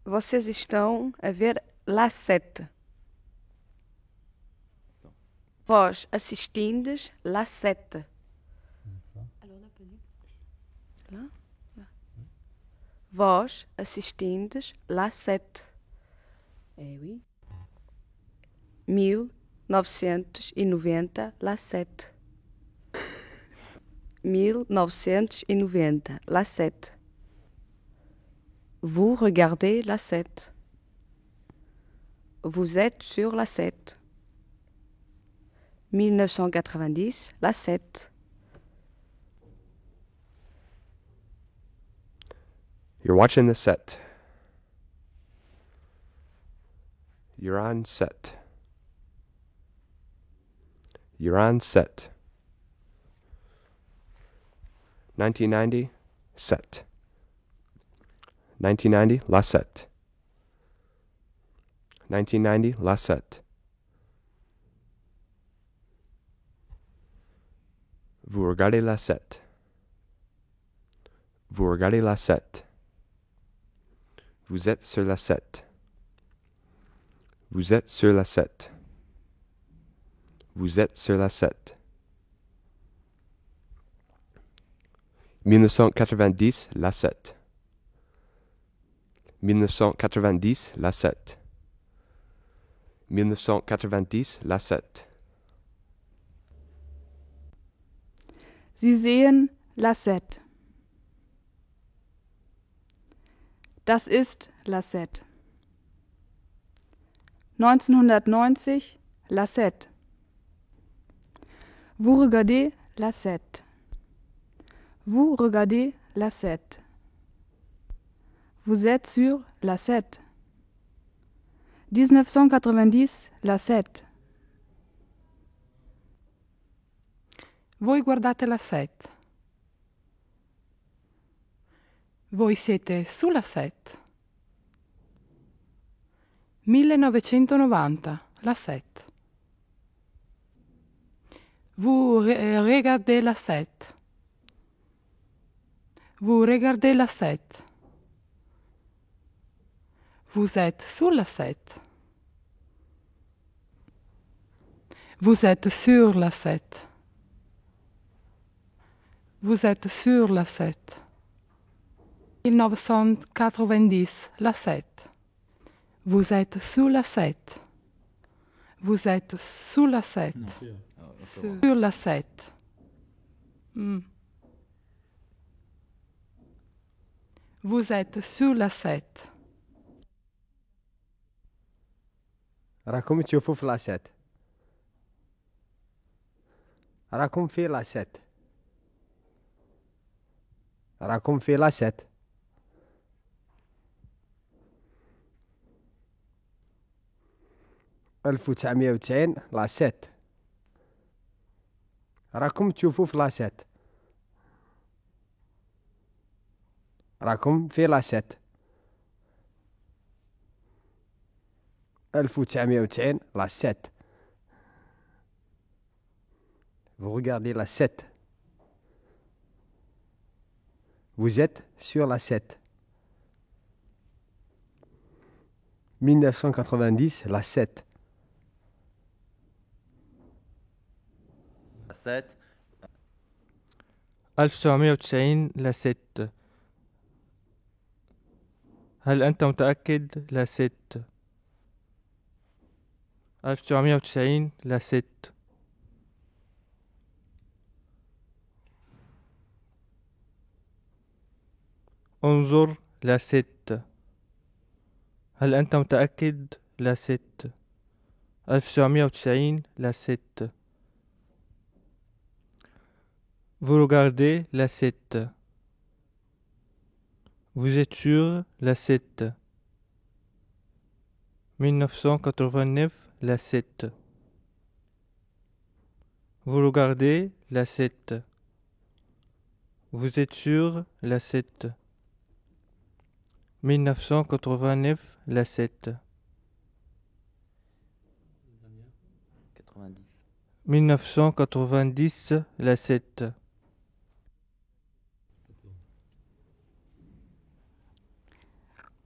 Vocês estão a ver La 7. Vós assistindes La 7. Là? Là. Vós assistindes La 7. Eh oui. 1990 La 7. 1990 La 7. Vous regardez La 7. Vous êtes sur La 7. 1990 La 7. You're watching the set. You're on set. You're on set. 1990, set. 1990, la set. 1990, la set. Vous regardez la set. Vous regardez la set. Vous êtes sur la set. Vous êtes sur la set. Vous êtes sur la set. 1990, la 7. 1990, la 7. 1990, la 7. Sie sehen La 7. Das ist La 7. 1990 La 7. Vous regardez La 7. Vous regardez La 7. Vous êtes sur La 7. 1990 La 7. Voi guardate la 7. Voi siete sulla 7. 1990, la 7. Vous regardez la 7. Vous regardez la 7. Vous êtes sulla 7. Vous êtes sur la 7. Vous êtes sur la 7. 1990, la 7. Vous êtes sous la 7. Vous êtes sous la 7. Sur la 7. Vous êtes sous la 7. راكم تشوفوا في لاشات. راكم في لاشات. راكم في لاشات. ألف وتسعمية وتسعين لاشات. راكم تشوفوا في لاشات. راكم في لاشات. 1990 la 7. Vous regardez la 7. Vous êtes sur la 7. 1990 la 7. La 7. 1990 لا 6. هل أنت متأكد؟ لا 6. 1990 لا 6. انظر لا 6. هل أنت متأكد؟ لا 6. 1990 لا 6. Vous regardez la 7. Vous êtes sur la 7. 1989 la 7. Vous regardez la 7. Vous êtes sur la 7. 1989 la 7. 90. 1990 la 7.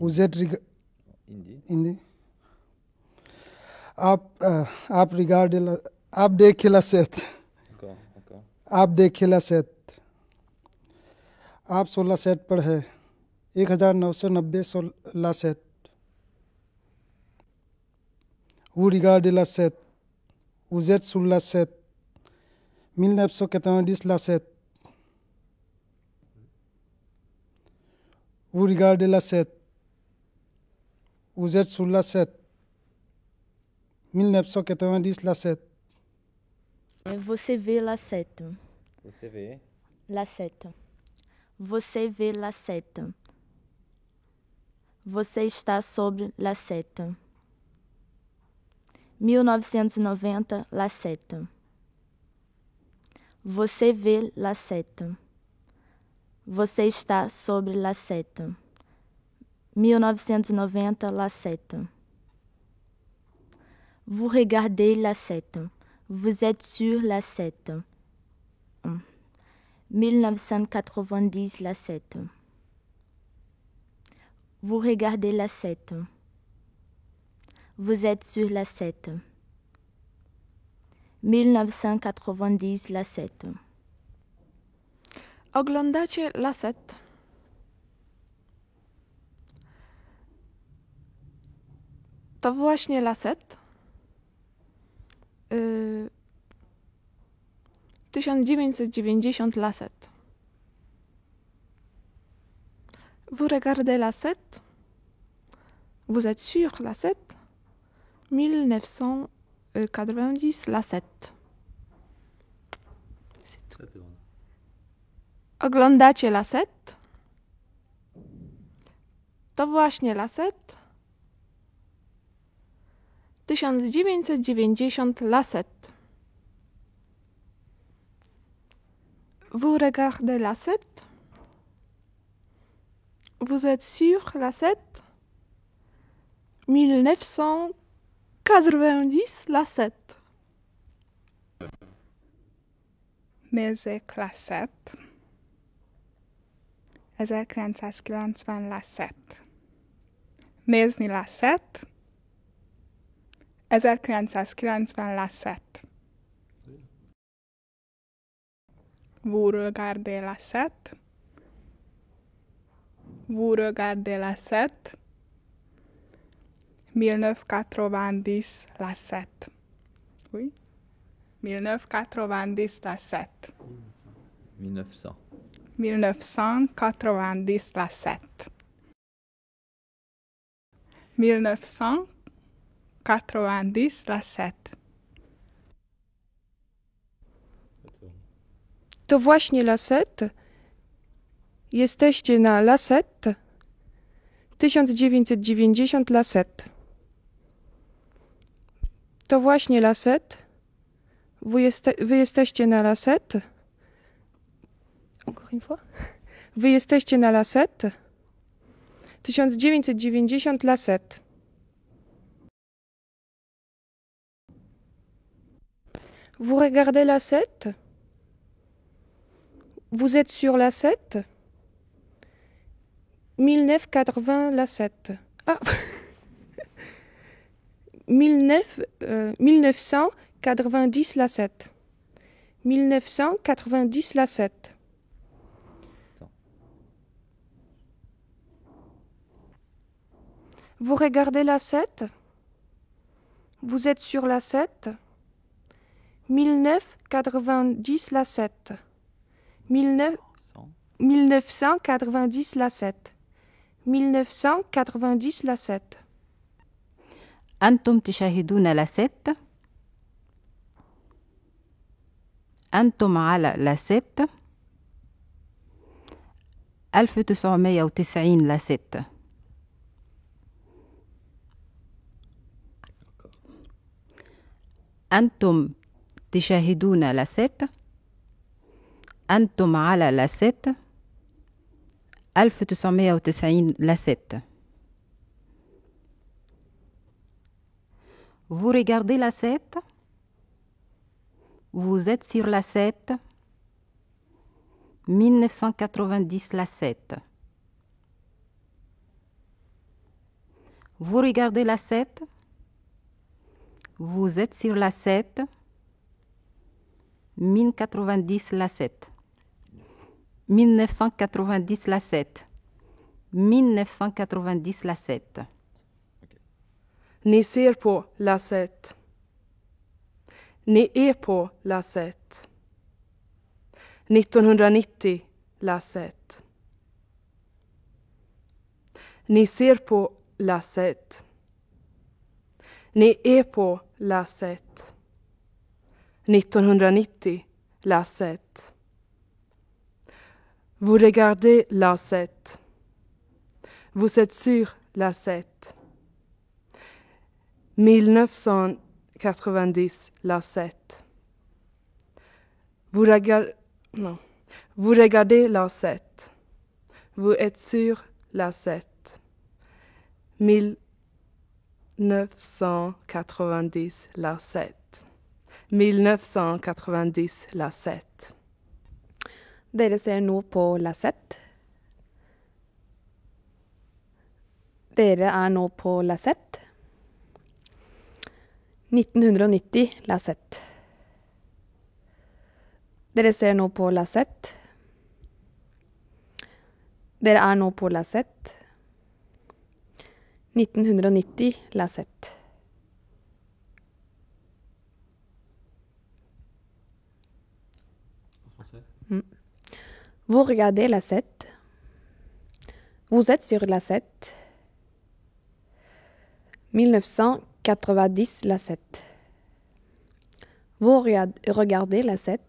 vous êtes Hindi आप regardez la आप देखिए la 7 आप देखिए la 7 आप 16 7 पर है 1990 16 7 vous regardez la 7 vous êtes sur la 7 1990 la 7 vous regardez la 7 vous êtes sur la 7 1990 la 7 Você vê la 7. Você vê La 7. Você vê la 7. Você está sobre la 7. 1990 la 7. Você vê la 7. Você está sobre la 7. 1990 la 7. Vous regardez la 7. Vous êtes sur la 7. 1990 la 7. Vous regardez la 7. Vous êtes sur la 7. 1990 la 7. Oglądacie la 7. To właśnie la 7. 1990 la 7. Vous regardez la 7. Vous êtes sur la 7. 1990 la 7. Oglądacie la 7. To właśnie la 7. 1990 la 7. Vous regardez la 7. Vous êtes sur la 7. 1990 la 7. Nézzék la 7. 1990 la 7. Nézni la 7. 1990 la 7. Vous regardez la 7. Vous regardez la 7. 1990 la 7. Oui. 1990 la 7. 1900. 1990 la 7. 1990 la 7. To właśnie la 7. Jesteście na la 7. 1990 la 7. To właśnie la 7. Wy jesteście na la 7. Encore une fois. Wy jesteście na la 7. 1990 la 7. Vous regardez la 7. Vous êtes sur la 7. 1980 la 7. Ah 1990 la 7. 1990 la 7. Vous regardez la 7. Vous êtes sur la 7. 1990 la 7. 1990 la 7. 1990 la 7. أنتم تشاهدون la 7. أنتم على la 7. 1990 la 7. أنتم تشاهدون la 7. أنتم على la 7. 1990 la 7. Vous regardez la 7. Vous êtes sur la 7. 1990 la 7. Vous regardez la 7. Vous êtes sur la 7. 1090 la 7. 1990 la 7. 1990 la 7. Ni ser på lasett. Ni är på lasett. 1990 lasett. Ni ser på lasett. Ni är på lasett. 1990 lasett. Vous regardez lasett. Vous êtes sur lasett. 1990 lasett. Vous regardez lasett. Vous êtes sur lasett. 1990 lasett. 1990 lasett. Dere ser nå på lasett. Dere er nå på lasett. 1990 lasett. Dere ser nå på lasett. Dere er nå på lasett. 1990 lasett. Vous regardez la 7. Vous êtes sur la 7. 1990 la 7. Vous regardez la 7.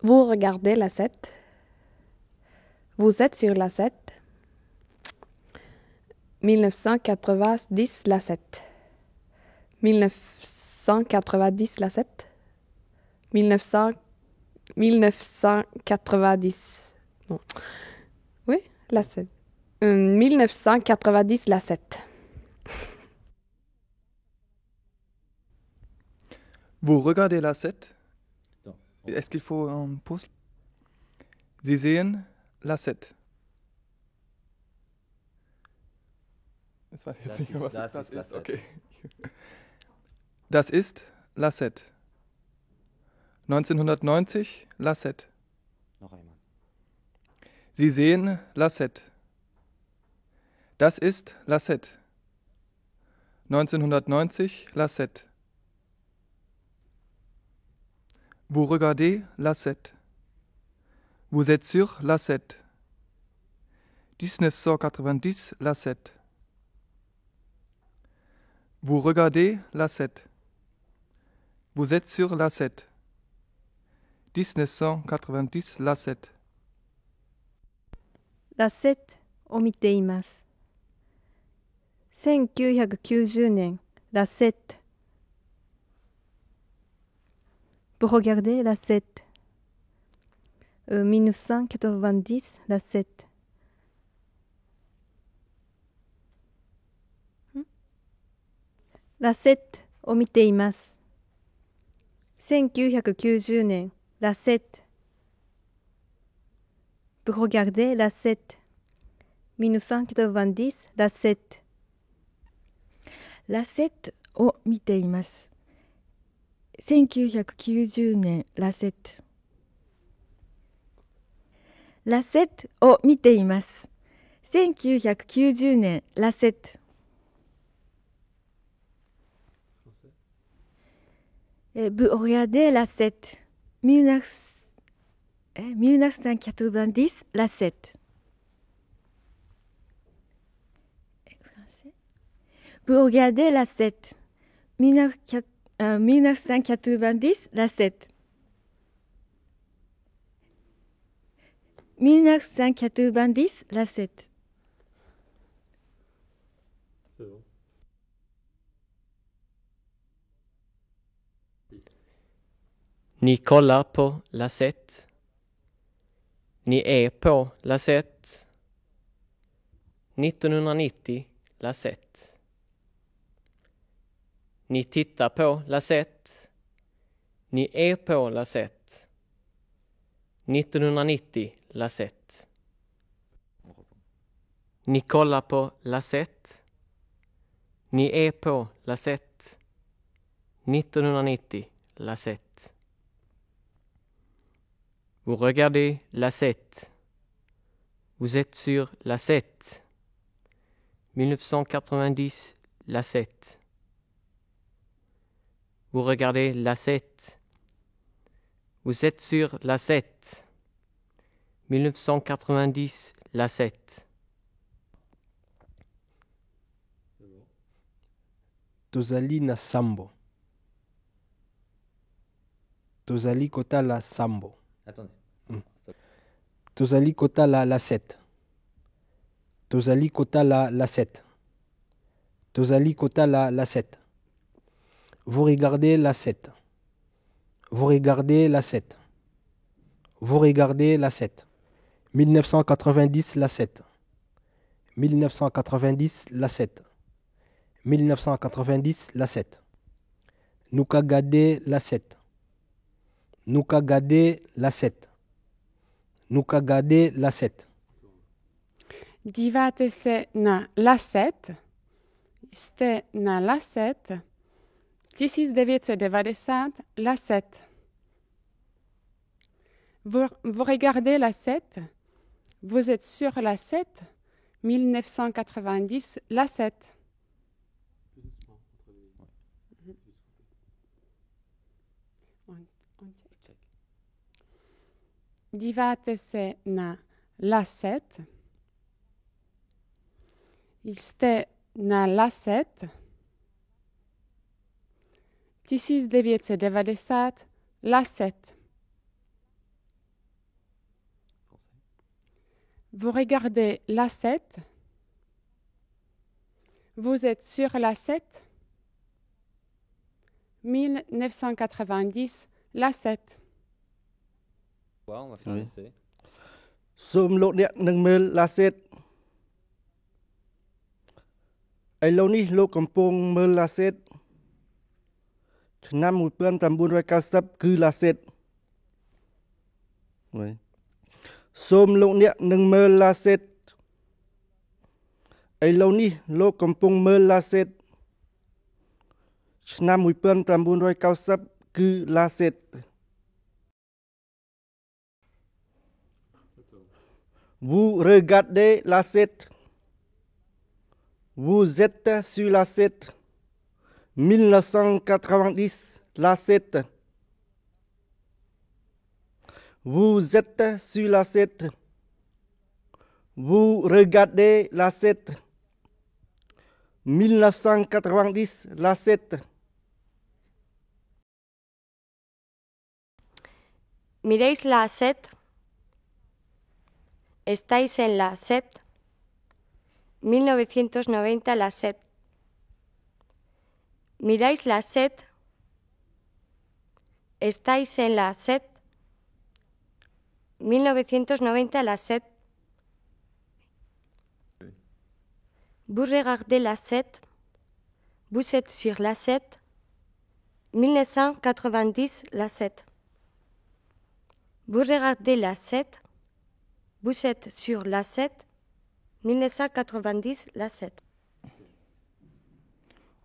Vous regardez la 7. Vous êtes sur la 7. 1990 la 7. 1990 la 7. 1990. Non. Oui, la 7. 1990 la 7. Vous regardez la 7. Est-ce qu'il faut un pause? Sie sehen la 7. Jetzt weiß ich jetzt nicht mehr, was das ist. Okay. Das ist la 7. 1990 la 7. Noch einmal. Sie sehen la 7. Das ist la 7. 1990 la 7. Vous regardez la 7. Vous êtes sur la 7. 1990 la 7. Vous regardez la 7. Vous êtes sur la 7. 1990la 7. ラセットを見ています。1990年、ラセット。Vous regardez la 7. 1990 la 7. La 7を見ています。1990年、ラセット。Vous regardez la 7. 1990 la 7. ラセットを見ています。1990年ラセット。ラセットを見ています。1990年ラセット。Vous regardez la 7. 1990 la 7. Vous regardez la 7. 1990 la 7. 1990 la 7. C'est bon. Ni kollar på la 7. Ni är på la 7. 1990 la 7. Ni tittar på la 7. Ni är på la 7. 1990 la 7. Ni kollar på lasett. Ni är på lasett. 1990 lasett. Vous regardez lasett. Vous êtes sur lasett. 1990 lasett. Vous regardez lasett. Vous êtes sur lasett. 1990 lasett. Tozali na sambo. Tozali kota la sambo. Attendez. Tozali kota la lasset. Tozali kota la lasset. Tozali kota la lasset. Vous regardez lasset. Vous regardez lasset. Vous regardez lasset. 1990 lasset. 1990 lasset. 1990 lasset. Nuka gade lasset. Nuka gade lasset. Nuka gade lasset. Dívate se na lasset. Jste na lasset. 1990 lasset. Vous regardez lasset. Vous êtes sur lasset. 1990 lasset. Dívate se na lasset. Jste na lasset. 1990 lasset. Vous regardez lasset. Vous êtes sur lasset. 1990 lasset. On va faire un essai. សូមលោកអ្នកនឹងមើល Lasset ឥឡូវនេះលោកកំពុងមើល Lasset ឆ្នាំ 1990 គឺ Lasset សូមលោកអ្នកនឹងមើល Lasset ឥឡូវនេះលោកកំពុងមើល Lasset ឆ្នាំ 1990 គឺ Lasset Vous regardez Lasset. Vous êtes sur Lasset. 1990 Lasset. Vous êtes sur Lasset. Vous regardez Lasset. 1990 Lasset. Miréis Lasset. Estáis en Lasset. 1990 Lasset. Miráis Lasset. Estáis en Lasset. 1990 Lasset. Vous regardez Lasset. Vous êtes sur Lasset. 1990 Lasset. Vous regardez Lasset. Vous êtes sur Lasset. 1990 Lasset.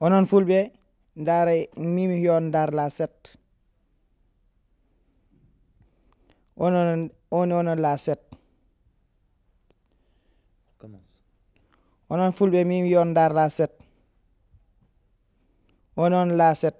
Onon fulɓe ndaare mimi yon ndar Lasset. Onon Lasset. Onon fulɓe mimi yon ndar Lasset. Onon Lasset.